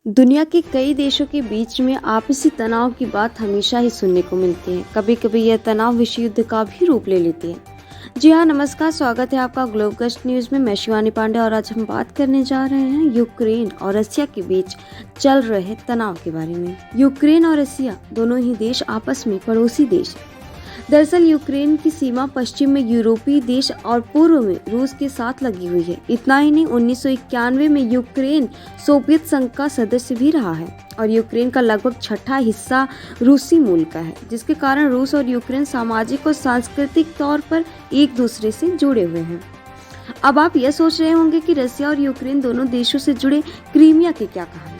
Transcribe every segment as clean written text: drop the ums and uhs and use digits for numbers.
दुनिया के कई देशों के बीच में आपसी तनाव की बात हमेशा ही सुनने को मिलती है। कभी कभी यह तनाव विश्व युद्ध का भी रूप ले लेती है। जी हाँ, नमस्कार, स्वागत है आपका ग्लोबगस्ट न्यूज़ में। मैं शिवानी पांडे और आज हम बात करने जा रहे हैं यूक्रेन और रसिया के बीच चल रहे तनाव के बारे में। यूक्रेन और रसिया दोनों ही देश आपस में पड़ोसी देश हैं। दरअसल यूक्रेन की सीमा पश्चिम में यूरोपीय देश और पूर्व में रूस के साथ लगी हुई है। इतना ही नहीं, 1991 में यूक्रेन सोवियत संघ का सदस्य भी रहा है और यूक्रेन का लगभग छठा हिस्सा रूसी मूल का है, जिसके कारण रूस और यूक्रेन सामाजिक और सांस्कृतिक तौर पर एक दूसरे से जुड़े हुए हैं। अब आप यह सोच रहे होंगे कि रसिया और यूक्रेन दोनों देशों से जुड़े क्रीमिया की क्या कहानी है।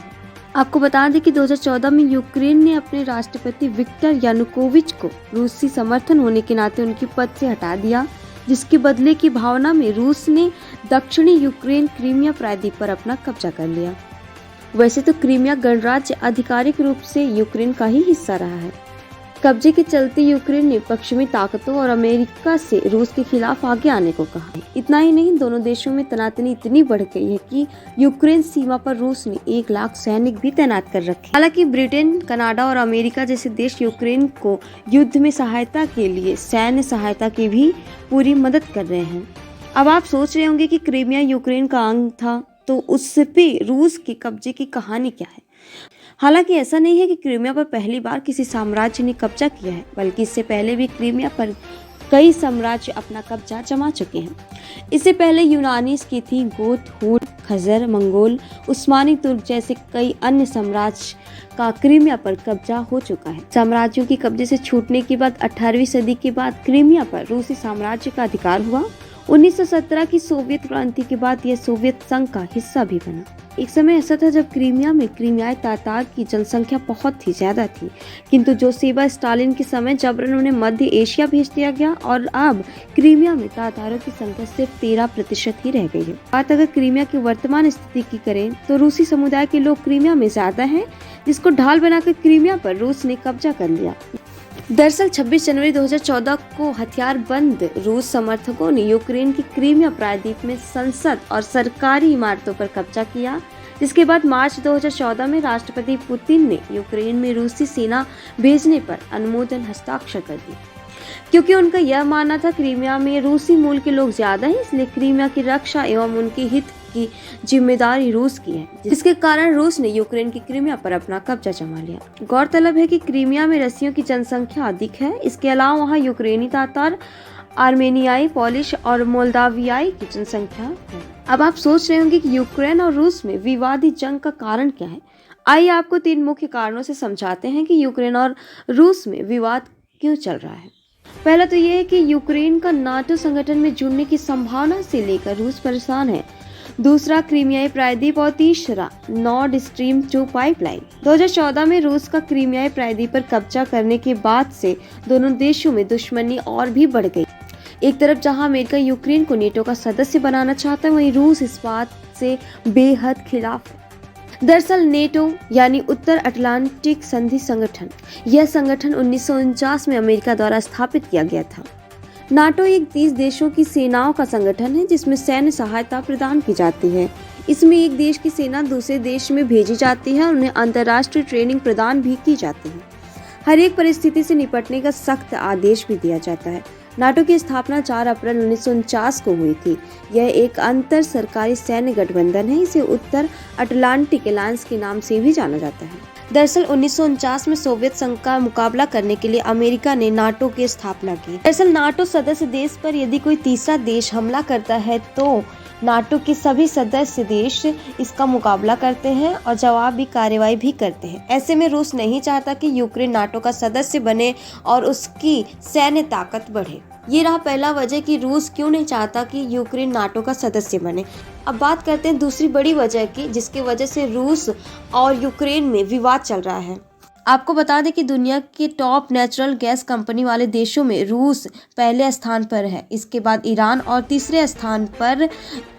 आपको बता दें कि 2014 में यूक्रेन ने अपने राष्ट्रपति विक्टर यानुकोविच को रूसी समर्थन होने के नाते उनके पद से हटा दिया, जिसके बदले की भावना में रूस ने दक्षिणी यूक्रेन क्रीमिया प्रायद्वीप पर अपना कब्जा कर लिया। वैसे तो क्रीमिया गणराज्य आधिकारिक रूप से यूक्रेन का ही हिस्सा रहा है। कब्जे के चलते यूक्रेन ने पश्चिमी ताकतों और अमेरिका से रूस के खिलाफ आगे आने को कहा। इतना ही नहीं, दोनों देशों में तनातनी इतनी बढ़ गई है कि यूक्रेन सीमा पर रूस ने 1 लाख सैनिक भी तैनात कर रखे। हालांकि ब्रिटेन, कनाडा और अमेरिका जैसे देश यूक्रेन को युद्ध में सहायता के लिए सैन्य सहायता की भी पूरी मदद कर रहे हैं। अब आप सोच रहे होंगे कि क्रीमिया यूक्रेन का अंग था, तो उस पे रूस के कब्जे की कहानी क्या है। हालांकि ऐसा नहीं है कि क्रीमिया पर पहली बार किसी साम्राज्य ने कब्जा किया है, बल्कि इससे पहले भी क्रीमिया पर कई साम्राज्य अपना कब्जा जमा चुके हैं। इससे पहले यूनानी, स्किथी, गोथ, हुन, खजर, मंगोल, उस्मानी तुर्क जैसे कई अन्य साम्राज्य का क्रीमिया पर कब्जा हो चुका है। साम्राज्यों के कब्जे से छूटने के बाद 18वीं सदी के बाद क्रीमिया पर रूसी साम्राज्य का अधिकार हुआ। 1917 की सोवियत क्रांति के बाद यह सोवियत संघ का हिस्सा भी बना। एक समय ऐसा था जब क्रीमिया में क्रीमियाई तातार की जनसंख्या बहुत ही ज्यादा थी, किंतु जोसेफ स्टालिन के समय जबरन उन्हें मध्य एशिया भेज दिया गया और अब क्रीमिया में तातारों की संख्या सिर्फ 13% ही रह गई है। बात अगर क्रीमिया की वर्तमान स्थिति की करें तो रूसी समुदाय के लोग क्रीमिया में ज्यादा हैं, जिसको ढाल बनाकर क्रीमिया पर रूस ने कब्जा कर लिया। दरअसल 26 जनवरी 2014 को हथियारबंद रूस समर्थकों ने यूक्रेन की क्रीमिया प्रायद्वीप में संसद और सरकारी इमारतों पर कब्जा किया, जिसके बाद मार्च 2014 में राष्ट्रपति पुतिन ने यूक्रेन में रूसी सेना भेजने पर अनुमोदन हस्ताक्षर कर दिए। क्योंकि उनका यह मानना था क्रीमिया में रूसी मूल के लोग ज्यादा हैं, इसलिए क्रीमिया की रक्षा एवं उनके हित की जिम्मेदारी रूस की है, जिसके कारण रूस ने यूक्रेन की क्रीमिया पर अपना कब्जा जमा लिया। गौरतलब है कि क्रीमिया में रसियों की जनसंख्या अधिक है। इसके अलावा वहां यूक्रेनी तातार, आर्मेनियाई, पोलिश और मोल्दावियाई की जनसंख्या है। अब आप सोच रहे होंगे कि यूक्रेन और रूस में विवादी जंग का कारण क्या है। आइए आपको 3 मुख्य कारणों से समझाते हैं कि यूक्रेन और रूस में विवाद क्यों चल रहा है। पहला तो यह है कि यूक्रेन का नाटो संगठन में जुड़ने की संभावना से लेकर रूस परेशान है। दूसरा, क्रीमियाई प्रायद्वीप और तीसरा, नॉर्ड स्ट्रीम 2 पाइपलाइन। 2014 में रूस का क्रीमियाई प्रायद्वीप पर कब्जा करने के बाद से दोनों देशों में दुश्मनी और भी बढ़ गई। एक तरफ जहां अमेरिका यूक्रेन को नेटो का सदस्य बनाना चाहता है, वहीं रूस इस बात से बेहद खिलाफ है। दरअसल नेटो यानी उत्तर अटलांटिक संधि संगठन, यह संगठन 1949 में अमेरिका द्वारा स्थापित किया गया था। नाटो एक 30 देशों की सेनाओं का संगठन है, जिसमें सैन्य सहायता प्रदान की जाती है। इसमें एक देश की सेना दूसरे देश में भेजी जाती है और उन्हें अंतर्राष्ट्रीय ट्रेनिंग प्रदान भी की जाती है। हर एक परिस्थिति से निपटने का सख्त आदेश भी दिया जाता है। नाटो की स्थापना 4 अप्रैल 1949 को हुई थी। यह एक अंतर सरकारी सैन्य गठबंधन है। इसे उत्तर अटलांटिक अलायंस के नाम से भी जाना जाता है। दरअसल 1949 में सोवियत संघ का मुकाबला करने के लिए अमेरिका ने नाटो की स्थापना की। दरअसल नाटो सदस्य देश पर यदि कोई तीसरा देश हमला करता है तो नाटो के सभी सदस्य देश इसका मुकाबला करते हैं और जवाबी कार्रवाई भी करते हैं। ऐसे में रूस नहीं चाहता कि यूक्रेन नाटो का सदस्य बने और उसकी सैन्य ताकत बढ़े। ये रहा पहला वजह कि रूस क्यों नहीं चाहता कि यूक्रेन नाटो का सदस्य बने। अब बात करते हैं दूसरी बड़ी वजह की, जिसकी वजह से रूस और यूक्रेन में विवाद चल रहा है। आपको बता दें कि दुनिया के टॉप नेचुरल गैस कंपनी वाले देशों में रूस पहले स्थान पर है, इसके बाद ईरान और तीसरे स्थान पर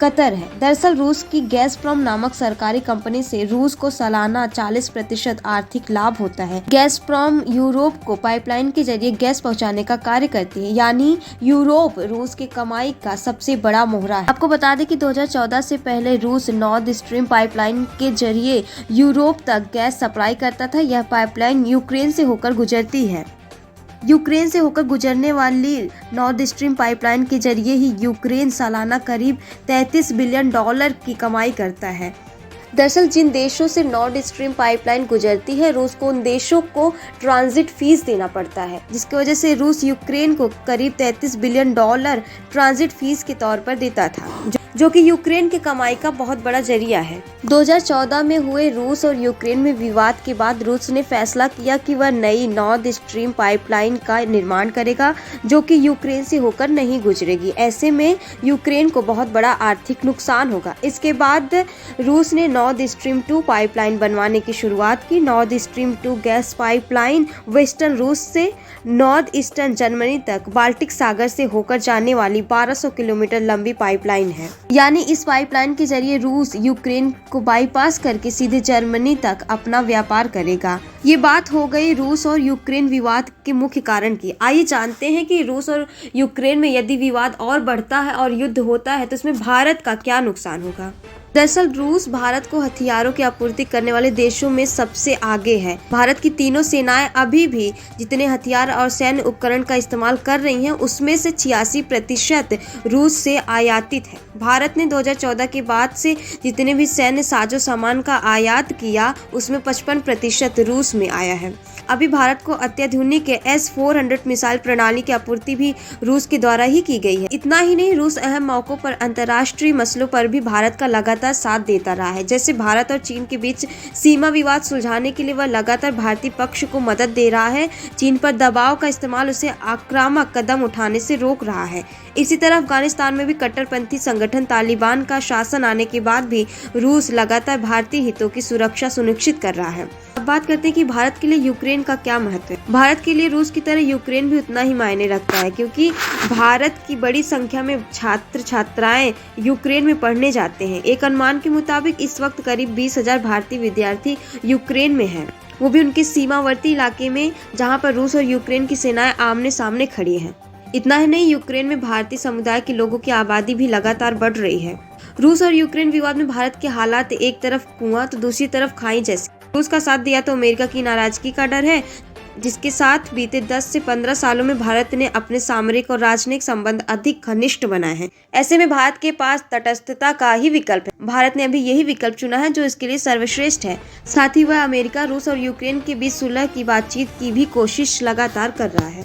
कतर है। दरअसल रूस की गैसप्रॉम नामक सरकारी कंपनी से रूस को सालाना 40% आर्थिक लाभ होता है। गैसप्रॉम यूरोप को पाइपलाइन के जरिए गैस पहुंचाने का कार्य करती है, यानी यूरोप रूस की कमाई का सबसे बड़ा मोहरा है। आपको बता दें कि 2014 से पहले रूस नॉर्थ स्ट्रीम पाइपलाइन के जरिए यूरोप तक गैस सप्लाई करता था। यह पाइपलाइन यूक्रेन से होकर गुजरती है। यूक्रेन से होकर गुजरने वाली नॉर्थ स्ट्रीम पाइपलाइन के जरिए ही यूक्रेन सालाना करीब $33 बिलियन की कमाई करता है। दरअसल जिन देशों से नॉर्थ स्ट्रीम पाइपलाइन गुजरती है, रूस को उन देशों को ट्रांजिट फीस देना पड़ता है, जिसकी वजह से रूस यूक्रेन को करीब $33 बिलियन ट्रांजिट फीस के तौर पर देता था, जो कि यूक्रेन की कमाई का बहुत बड़ा जरिया है। 2014 में हुए रूस और यूक्रेन में विवाद के बाद रूस ने फैसला किया कि वह नई नॉर्थ स्ट्रीम पाइपलाइन का निर्माण करेगा, जो कि यूक्रेन से होकर नहीं गुजरेगी। ऐसे में यूक्रेन को बहुत बड़ा आर्थिक नुकसान होगा। इसके बाद रूस ने नॉर्थ स्ट्रीम 2 पाइपलाइन बनवाने की शुरुआत की। North stream 2 gas pipeline western रूस से नॉर्थ ईस्टर्न जर्मनी तक बाल्टिक सागर से होकर जाने वाली 1200 किलोमीटर लंबी पाइपलाइन है। यानी इस पाइपलाइन के जरिए रूस यूक्रेन को बाईपास करके सीधे जर्मनी तक अपना व्यापार करेगा। ये बात हो गई रूस और यूक्रेन विवाद के मुख्य कारण की। आइए जानते हैं कि रूस और यूक्रेन में यदि विवाद और बढ़ता है और युद्ध होता है तो इसमें भारत का क्या नुकसान होगा। दरअसल रूस भारत को हथियारों की आपूर्ति करने वाले देशों में सबसे आगे है। भारत की तीनों सेनाएं अभी भी जितने हथियार और सैन्य उपकरण का इस्तेमाल कर रही हैं, उसमें से 86% रूस से आयातित है। भारत ने 2014 के बाद से जितने भी सैन्य साजो सामान का आयात किया, उसमें 55% रूस में आया है। अभी भारत को अत्याधुनिक S-400 मिसाइल प्रणाली की आपूर्ति भी रूस के द्वारा ही की गई है। इतना ही नहीं, रूस अहम मौकों पर अंतर्राष्ट्रीय मसलों पर भी भारत का लगातार साथ देता रहा है। जैसे भारत और चीन के बीच सीमा विवाद सुलझाने के लिए वह लगातार भारतीय पक्ष को मदद दे रहा है। चीन पर दबाव का इस्तेमाल उसे आक्रामक कदम उठाने से रोक रहा है। इसी तरह अफगानिस्तान में भी कट्टरपंथी संगठन तालिबान का शासन आने के बाद भी रूस लगातार भारतीय हितों की सुरक्षा सुनिश्चित कर रहा है। अब बात करते हैं कि भारत के लिए यूक्रेन का क्या महत्व है। भारत के लिए रूस की तरह यूक्रेन भी उतना ही मायने रखता है, क्योंकि भारत की बड़ी संख्या में छात्र छात्राएं यूक्रेन में पढ़ने जाते हैं। एक अनुमान के मुताबिक इस वक्त करीब 20,000 भारतीय विद्यार्थी यूक्रेन में हैं, वो भी उनके सीमावर्ती इलाके में, जहां पर रूस और यूक्रेन की सेनाएं आमने सामने खड़ी हैं। इतना ही नहीं, यूक्रेन में भारतीय समुदाय के लोगों की आबादी भी लगातार बढ़ रही है। रूस और यूक्रेन विवाद में भारत के हालात एक तरफ कुआं तो दूसरी तरफ खाई जैसे। रूस का साथ दिया तो अमेरिका की नाराजगी का डर है, जिसके साथ बीते 10 से 15 सालों में भारत ने अपने सामरिक और राजनयिक संबंध अधिक घनिष्ठ बनाए हैं। ऐसे में भारत के पास तटस्थता का ही विकल्प है। भारत ने अभी यही विकल्प चुना है जो इसके लिए सर्वश्रेष्ठ है। साथ ही वह अमेरिका, रूस और यूक्रेन के बीच सुलह की बातचीत की भी कोशिश लगातार कर रहा है।